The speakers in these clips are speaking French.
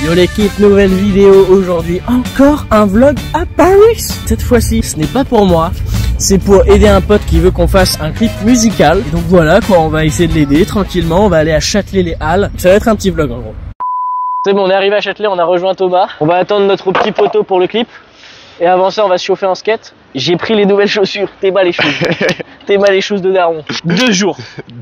Yo l'équipe, nouvelle vidéo aujourd'hui, encore un vlog à Paris. Cette fois-ci, ce n'est pas pour moi, c'est pour aider un pote qui veut qu'on fasse un clip musical. Et donc voilà quoi, on va essayer de l'aider tranquillement, on va aller à Châtelet-les-Halles. Ça va être un petit vlog en gros. C'est bon, on est arrivé à Châtelet, on a rejoint Thomas. On va attendre notre petit poteau pour le clip. Et avant ça, on va se chauffer en skate. J'ai pris les nouvelles chaussures, t'es mal les choses. T'es mal les choses de daron. 2 jours.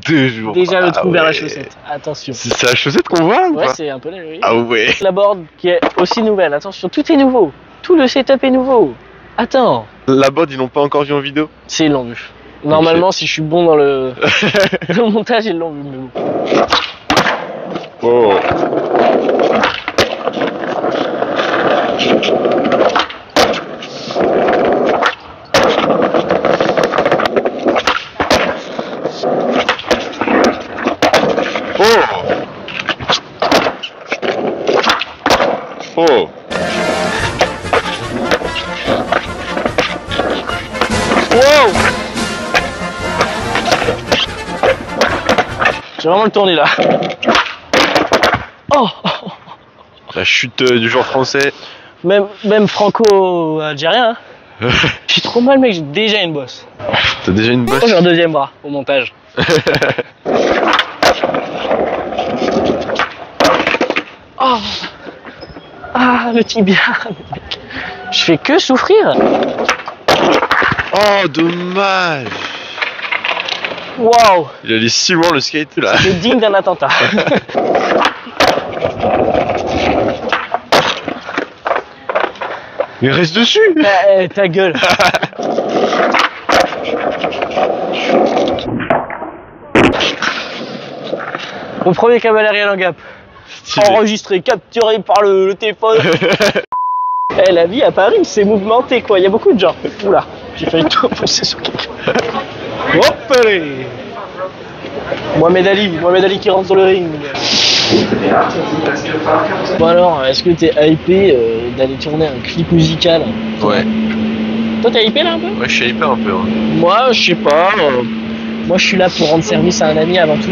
2 jours. Déjà le trou vers la chaussette. Attention. C'est la chaussette qu'on voit ou Ouais, pas? c'est un peu la oui. Ah ouais. La board qui est aussi nouvelle. Attention, tout est nouveau. Tout le setup est nouveau. Attends. La board, ils l'ont pas encore vu en vidéo? Si, ils l'ont vu. Normalement, si je suis bon dans le, dans le montage, ils l'ont vu. Mais bon. Oh. Oh. Wow. J'ai vraiment le tourné là. Oh. La chute du joueur français. Même franco-algérien. Hein. J'ai trop mal mec, j'ai déjà une bosse. T'as déjà une bosse? J'ai un deuxième bras au montage. Oh. Ah, le tibia. Je fais que souffrir. Oh, dommage. Waouh. Il allait si loin le skate là. C'est digne d'un attentat. Mais reste dessus. Ta gueule. Mon premier cavalier en gap. Enregistré, capturé par le téléphone. Eh, la vie à Paris, c'est mouvementé quoi. Il y a beaucoup de gens. Oula, j'ai failli tout pousser sur quelqu'un. Hop allez. Mohamed Ali qui rentre sur le ring. Bon alors, est-ce que t'es hypé d'aller tourner un clip musical? Ouais. Toi t'es hypé là un peu? Ouais, je suis hyper un peu. Hein. Moi, je sais pas. Moi, je suis là pour rendre service à un ami avant tout.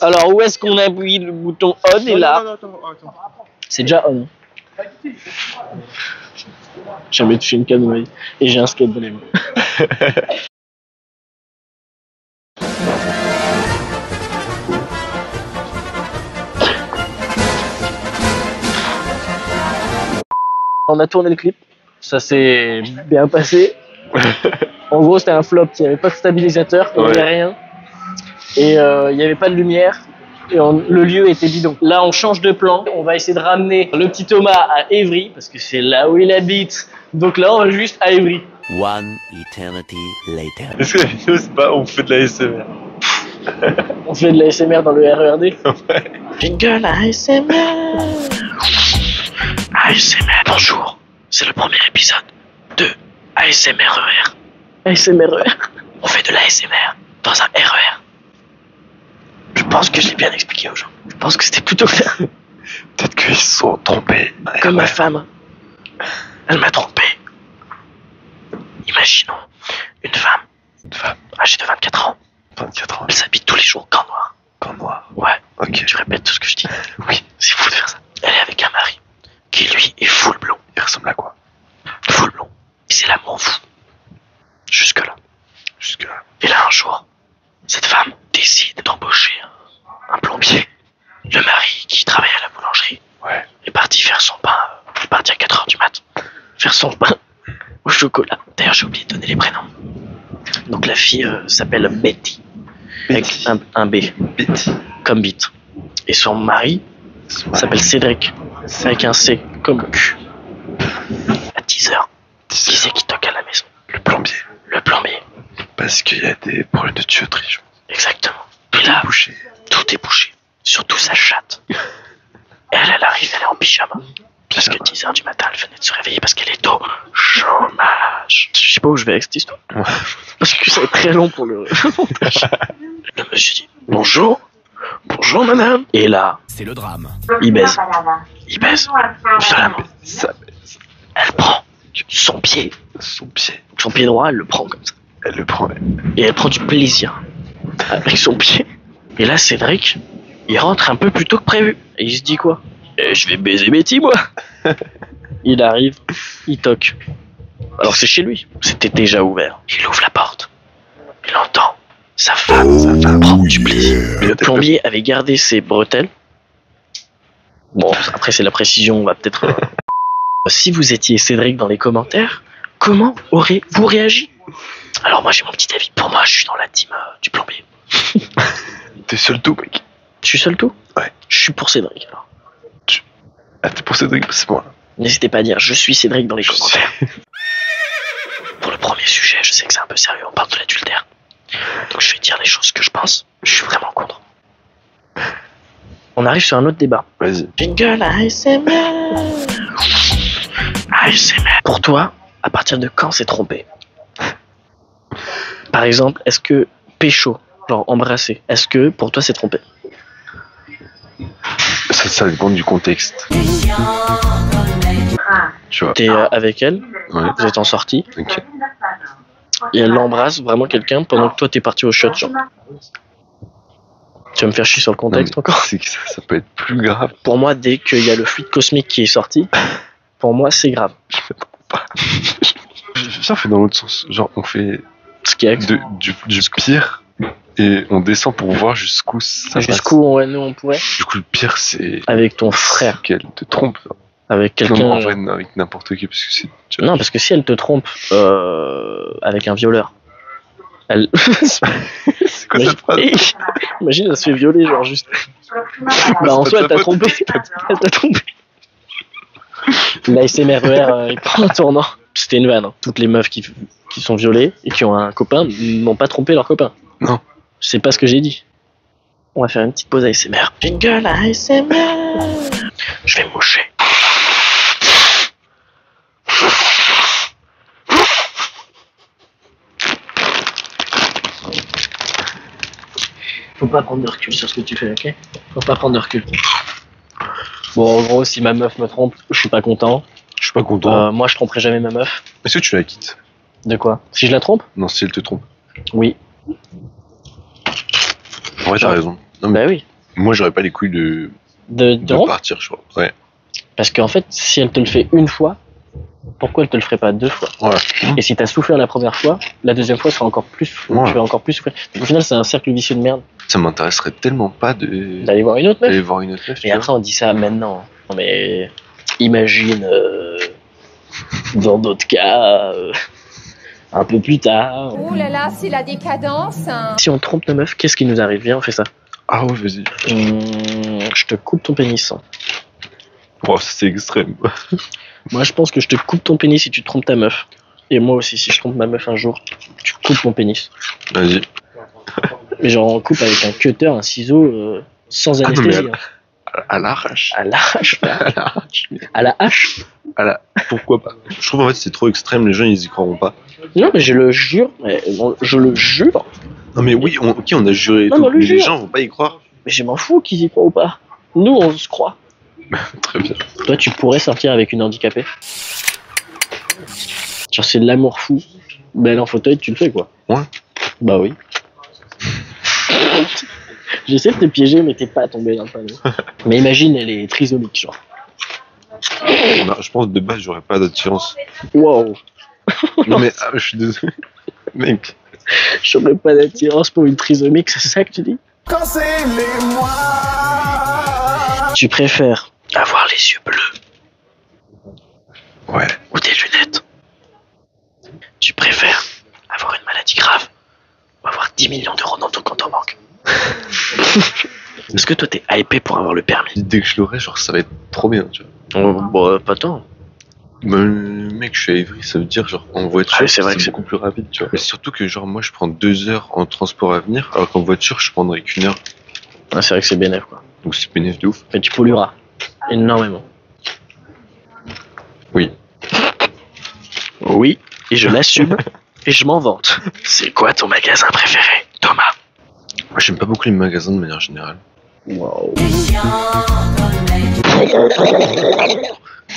Alors, où est-ce qu'on appuie le bouton on? Et là, c'est déjà on. J'ai jamais touché une canne de ma vie. Et j'ai un skate dans les mains. On a tourné le clip. Ça s'est bien passé. En gros, c'était un flop. Il n'y avait pas de stabilisateur, il n'y avait rien. Et il n'y avait pas de lumière. Et le lieu était bidon. Là, on change de plan. On va essayer de ramener le petit Thomas à Évry, parce que c'est là où il habite. Donc là, on va juste à Évry. One eternity later. Est-ce que la vidéo, c'est pas on fait de la SMR? On fait de la ASMR dans le RERD. Ouais. Jingle ASMR. ASMR, bonjour. C'est le premier épisode de ASMR. ASMR. On fait de l'ASMR dans un RER. Je pense que je l'ai bien expliqué aux gens. Je pense que c'était plutôt clair. Peut-être qu'ils se sont trompés. Comme ma femme. Elle m'a trompé. Imaginons une femme âgée de 24 ans. 24 ans. Elle s'habille tous les jours en noir. Quand noir. Ouais. Ok. Tu répètes tout ce que je dis. Oui. C'est fou de faire ça. Elle est avec un mari qui lui est full blond. Il ressemble à quoi? Full blond. Et c'est l'amour fou. Jusque là. Jusque là. Et là un jour, cette femme décide d'embaucher un plombier. Le mari qui travaille à la boulangerie Ouais. est parti faire son pain. Il est parti à 4h du mat. Faire son pain au chocolat. D'ailleurs j'ai oublié de donner les prénoms. Donc la fille s'appelle Betty. Avec un B. Betty. Comme bite. Et son mari s'appelle Cédric. Avec un C comme cul. À 10h. Qui c'est qui toque à la maison? Le plombier. Le plombier. Parce qu'il y a des problèmes de tuyauterie, je pense. Exactement. Et là, Bouché. tout est bouché. Surtout sa chatte. Elle arrive, elle est en pyjama. Parce que 10h du matin, elle venait de se réveiller parce qu'elle est au chômage. Je sais pas où je vais avec cette histoire. Ouais. Parce que ça va être très long pour le montage. Le monsieur dit bonjour. Bonjour madame. Et là, C'est le drame. il baise. Il baise violemment. Ça baisse. Elle prend son pied. Son pied. Son pied droit, elle le prend comme ça. Elle le prend. Et elle prend du plaisir avec son pied. Et là, Cédric, il rentre un peu plus tôt que prévu. Et il se dit quoi? Je vais baiser Betty, moi. Il arrive, il toque. Alors c'est chez lui, c'était déjà ouvert. Il ouvre la porte. Il entend sa femme prendre du plaisir. Le plombier avait gardé ses bretelles. Bon, après c'est la précision, on va peut-être... Si vous étiez Cédric dans les commentaires, comment aurez-vous réagi? Alors moi j'ai mon petit avis. Pour moi, je suis dans la team du plombier. T'es seul tout, mec. Je suis seul tout? Ouais. Je suis pour Cédric alors. Ah, t'es pour Cédric, c'est moi. N'hésitez pas à dire je suis Cédric dans les commentaires. Pour le premier sujet, je sais que c'est un peu sérieux, on parle de l'adultère. Donc je vais dire les choses que je pense. Je suis vraiment contre. On arrive sur un autre débat. Vas-y. Jingle ASMR. ASMR. Pour toi, à partir de quand c'est trompé? Par exemple, est-ce que pécho, genre embrasser, est-ce que pour toi c'est trompé? Ça dépend du contexte. Tu vois. T'es avec elle, Ouais. vous êtes en sortie, Ok. et elle l'embrasse vraiment quelqu'un pendant que toi t'es parti au shot, genre. Tu vas me faire chier sur le contexte Non, mais encore? c'est que ça peut être plus grave. Pour moi, dès qu'il y a le fluide cosmique qui est sorti, pour moi c'est grave. Ça fait dans l'autre sens. Genre, on fait Ce qui est du pire et on descend pour voir jusqu'où ça passe. jusqu'où on pourrait? Du coup, le pire, c'est Avec ton frère, qu'elle te trompe. avec Non, quelqu'un. en vrai, non, avec n'importe qui, parce que c'est. tu vois, Non, parce que si elle te trompe avec un violeur, elle. C'est quoi cette phrase? Imagine, elle se fait violer, genre juste. Bah en C'est soi, pas elle t'a ta faute. trompé. Elle t'a trompé. L'ASMR, il prend un tournant. C'était une vanne. Hein. Toutes les meufs qui sont violées et qui ont un copain n'ont pas trompé leur copain. Non. C'est pas ce que j'ai dit. On va faire une petite pause ASMR. Jingle ASMR. Je vais me moucher. Faut pas prendre de recul sur ce que tu fais, ok? Faut pas prendre de recul. Bon, en gros, si ma meuf me trompe, je suis pas content. Je suis pas content. Moi, je tromperai jamais ma meuf. Est-ce que tu la quittes? De quoi? Si je la trompe? Non, si elle te trompe. Oui. En vrai, t'as raison. Non, mais Bah oui. moi, j'aurais pas les couilles de De rompre? partir, je crois. Ouais. Parce qu'en fait, si elle te le fait une fois, pourquoi elle te le ferait pas deux fois? Voilà. Et si t'as souffert la première fois, la deuxième fois sera encore plus, Ouais. tu vas encore plus souffrir. Au final, c'est un cercle vicieux de merde. Ça m'intéresserait tellement pas de D'aller voir une autre meuf. d'aller voir une autre meuf. Et tu vois. après, on dit ça maintenant. Non, mais imagine, dans d'autres cas, un peu plus tard. Ouh là là, c'est la décadence. Hein. Si on trompe nos meufs, qu'est-ce qui nous arrive? Viens, on fait ça. Ah ouais, vas-y. Je te coupe ton pénis. Wow, ça, c'est extrême. Moi, je pense que je te coupe ton pénis si tu trompes ta meuf. Et moi aussi, si je trompe ma meuf un jour, tu coupes mon pénis. Vas-y. Mais genre, on coupe avec un cutter, un ciseau, sans Ah non, mais anesthésie. Hein. À l'arrache. À l'arrache. À l'arrache. À la hache. Pourquoi pas? Je trouve en fait c'est trop extrême, les gens ils y croiront pas. Non, mais je le jure. Je le jure. Non mais oui, ok, on a juré et Non, tout, mais on le mais les jure. gens vont pas y croire. Mais je m'en fous qu'ils y croient ou pas. Nous, on se croit. Très bien. Toi, tu pourrais sortir avec une handicapée. Genre, c'est de l'amour fou. Ben, elle est en fauteuil, tu le fais, quoi. Ouais. Bah oui. J'essaie de te piéger, mais t'es pas tombé dans le panneau. Mais imagine, elle est trisomique, genre. Non, je pense que de base j'aurais pas d'attirance. Wow. Non mais je suis désolé. Mec. J'aurais pas d'attirance pour une trisomique, c'est ça que tu dis? Cancellez-moi. Tu préfères avoir les yeux bleus Ouais. ou des lunettes? Tu préfères avoir une maladie grave ou avoir 10 millions d'euros dans ton compte en banque? Est-ce que toi t'es hypé pour avoir le permis? Dès que je l'aurai, genre ça va être trop bien, tu vois. Oh, bah, pas tant. Bah, mec, je suis à Évry, ça veut dire genre en voiture, Ouais, c'est vrai que c'est beaucoup plus rapide, tu vois. Et surtout que genre moi je prends 2 heures en transport à venir, alors qu'en voiture je prendrais qu'1 heure. Ouais, c'est vrai que c'est bénéf, quoi. Donc c'est bénéf de ouf. Mais tu pollueras énormément. Oui. Oui, et je l'assume et je m'en vante. C'est quoi ton magasin préféré, Thomas? Moi j'aime pas beaucoup les magasins de manière générale. Wow.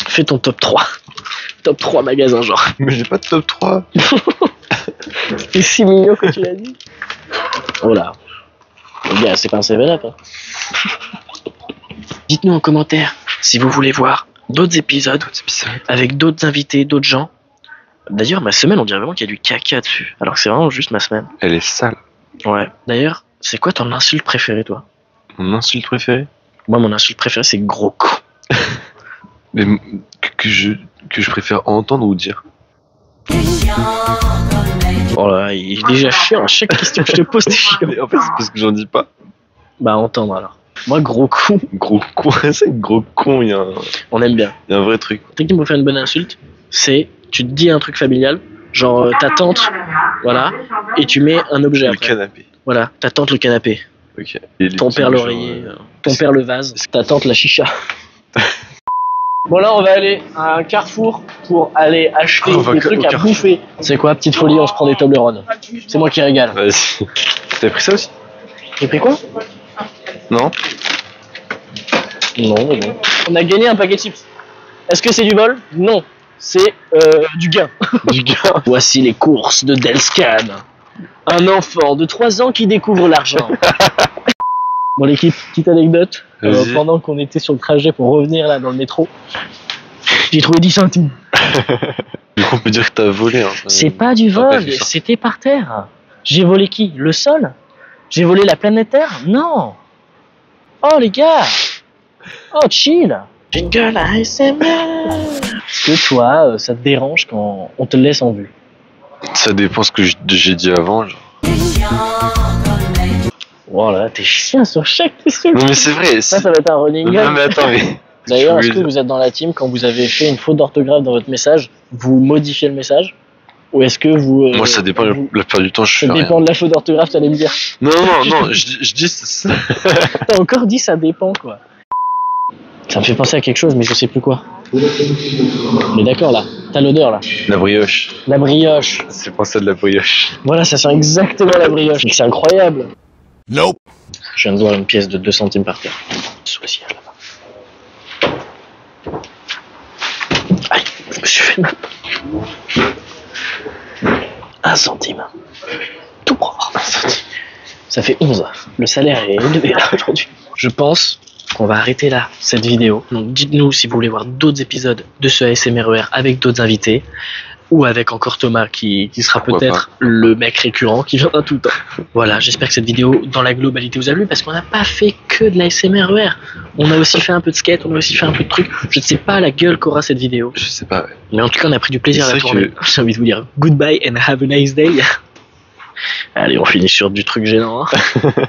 Fais ton top 3. Top 3 magasins, genre. Mais j'ai pas de top 3. C'est si mignon que tu l'as dit. Oh là. Les gars, c'est pas un 7-up, hein. Dites-nous en commentaire si vous voulez voir d'autres épisodes avec d'autres invités, d'autres gens. D'ailleurs, ma semaine, on dirait vraiment qu'il y a du caca dessus. Alors que c'est vraiment juste ma semaine. Elle est sale. Ouais. D'ailleurs, c'est quoi ton insulte préférée, toi? Mon insulte préférée? Moi, mon insulte préférée, c'est gros con. Mais que je préfère entendre ou dire? Oh là, il est déjà chiant. À chaque question que je te pose, t'es chiant. Mais en fait, c'est parce que j'en dis pas. Bah, entendre alors. Moi, gros con. Gros con, c'est gros con, il y a On aime bien. un vrai truc. Technique pour faire une bonne insulte, c'est tu te dis un truc familial, genre ta tante, voilà, et tu mets un objet Le après. canapé. Voilà, ta tante le canapé, Ok. Et les ton petits père machins, l'oreiller, ton père le vase, ta tante la chicha. Bon là, on va aller à un Carrefour pour aller acheter On va des trucs au à Carrefour. bouffer. C'est quoi, petite folie, on se prend des Toblerone. C'est moi qui régale. Vas-y. T'as pris ça aussi? J'ai pris quoi? Non? Non, mais bon. On a gagné un paquet de chips. Est-ce que c'est du vol? Non. C'est du gain. Du gars. Voici les courses de Delscan. Un enfant de 3 ans qui découvre l'argent. Bon l'équipe, petite anecdote. Vas-y. Pendant qu'on était sur le trajet pour revenir là dans le métro, j'ai trouvé 10 centimes. Du coup, on peut dire que t'as volé. Hein. C'est pas du t'as pas vol, fait ça. c'était par terre. J'ai volé qui? Le sol? J'ai volé la planète Terre? Non. Oh les gars. Oh chill. Jingle ASMR. Est-ce que toi, ça te dérange quand on te laisse en vue? Ça dépend ce que j'ai dit avant. Genre. Voilà, t'es chien sur chaque question. Non, mais c'est vrai. Ça va être un running gag. Non, mais attends, mais. D'ailleurs, je est-ce que voulais vous êtes dans la team quand vous avez fait une faute d'orthographe dans votre message, vous modifiez le message? Ou est-ce que vous... Moi, ça dépend. vous- La plupart du temps, je fais Ça rien. dépend de la faute d'orthographe, t'allais me dire. Non, non, non. Je dis. T'as encore dit ça dépend, quoi. Ça me fait penser à quelque chose, mais je sais plus quoi. Mais d'accord, là. T'as l'odeur, là. La brioche. La brioche. C'est pensé de la brioche. Voilà, ça sent exactement la brioche. C'est incroyable. Nope. Je viens de voir une pièce de 2 centimes par terre. Soisière, là-bas. Aïe, je me suis fait mal. 1 centime. Tout propre. 1 centime. Ça fait 11. Le salaire est élevé là aujourd'hui. Je pense qu'on va arrêter là cette vidéo. Donc dites-nous si vous voulez voir d'autres épisodes de ce ASMRER avec d'autres invités. Ou avec encore Thomas qui sera Pourquoi peut-être le mec récurrent qui viendra tout le temps. Voilà, j'espère que cette vidéo dans la globalité vous a plu parce qu'on n'a pas fait que de la ASMRER. On a aussi fait un peu de skate, on a aussi fait un peu de trucs. Je ne sais pas la gueule qu'aura cette vidéo. Je sais pas. Ouais. Mais en tout cas, on a pris du plaisir à C'est la vrai tourner. J'ai envie de vous dire goodbye and have a nice day. Allez, on finit sur du truc gênant. Hein.